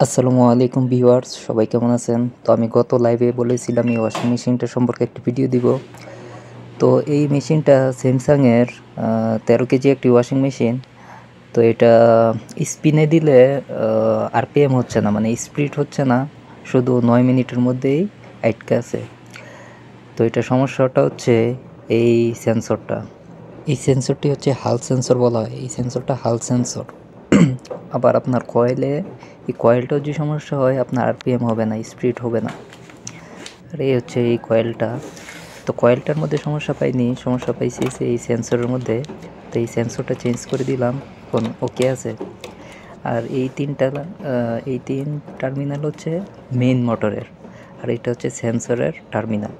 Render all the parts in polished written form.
আসসালামু আলাইকুম ভিউয়ার্স, সবাই কেমন আছেন? তো আমি গত লাইভে বলেছিলাম এই ওয়াশিং মেশিনটা সম্পর্কে একটি ভিডিও দিব। তো এই মেশিনটা স্যামসাংয়ের 13 কেজি একটি ওয়াশিং মেশিন। তো এটা স্পিনে দিলে আরপিএম হচ্ছে না, মানে স্পিড হচ্ছে না, শুধু 9 মিনিটের মধ্যেই আটকে আছে। তো এটা সমস্যাটা হচ্ছে এই সেন্সরটা। এই সেন্সরটি হচ্ছে হাল সেন্সর বলা হয়, এই সেন্সরটা হাল সেন্সর। আবার আপনার কয়েলে, এই কয়েলটাও যে সমস্যা হয়, আপনার আরপিএম হবে না, স্পিড হবে না। আর এই হচ্ছে এই কয়েলটা। তো কয়েলটার মধ্যে সমস্যা পাইনি, সমস্যা পাইছি এই সেন্সরের মধ্যে। তো এই সেন্সরটা চেঞ্জ করে দিলাম, এখন ওকে আছে। আর এই তিন টার্মিনাল হচ্ছে মেইন মোটরের, আর এটা হচ্ছে সেন্সরের টার্মিনাল।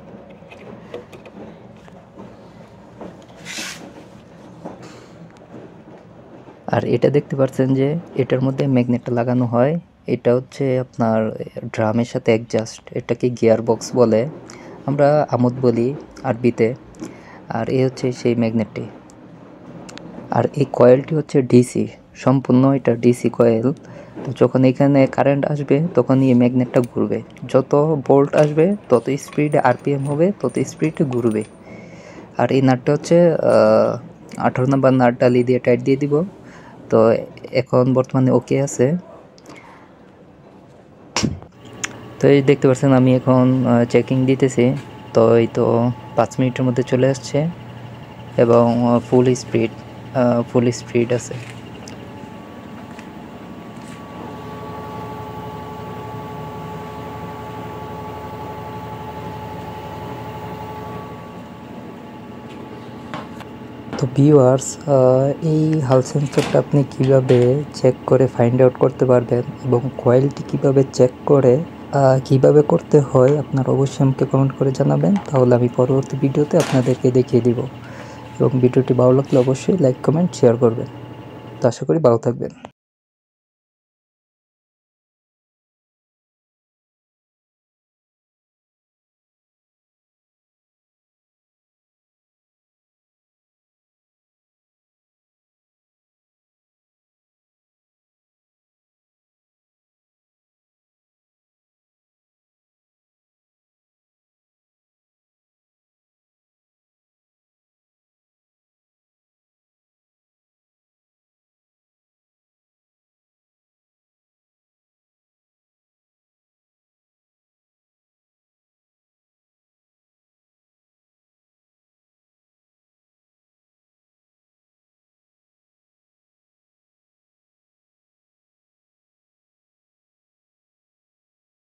আর এটা দেখতে পাচ্ছেন যে এটার মধ্যে ম্যাগনেটটা লাগানো হয়। এটা হচ্ছে আপনার ড্রামের সাথে অ্যাডজাস্ট, এটাকে গিয়ার বক্স বলে, আমরা আমোদ বলি আরবিতে। আর এই হচ্ছে সেই ম্যাগনেটটি। আর এই কয়েলটি হচ্ছে ডিসি, সম্পূর্ণ এটা ডিসি কয়েল। তো যখন এখানে কারেন্ট আসবে তখন এই ম্যাগনেটটা ঘুরবে, যত ভোল্ট আসবে তত স্পিডে আরপিএম হবে, তত স্পিডে ঘুরবে। আর এই নাটটা হচ্ছে 18 নম্বর নাট ডালি দিয়ে টাইট দিয়ে দিব। তো এখন বর্তমানে ওকে আছে। তো এই দেখতে পাচ্ছেন আমি এখন চেকিং দিতেছি। তো এই তো 5 মিনিটের মধ্যে চলে আসছে এবং ফুল স্পিড আছে। তো ভিউয়ার্স, এই হাল সেন্সরটা আপনি কিভাবে চেক করে ফাইন্ড আউট করতে পারবেন এবং কোয়ালিটি কিভাবে চেক করে কিভাবে করতে হয়, আপনারা অবশ্যই আমাকে কমেন্ট করে জানাবেন, তাহলে আমি পরবর্তী ভিডিওতে আপনাদেরকে দেখিয়ে দিব। এবং ভিডিওটি ভালো লাগলে অবশ্যই লাইক কমেন্ট শেয়ার করবেন। তো আশা করি ভালো থাকবেন।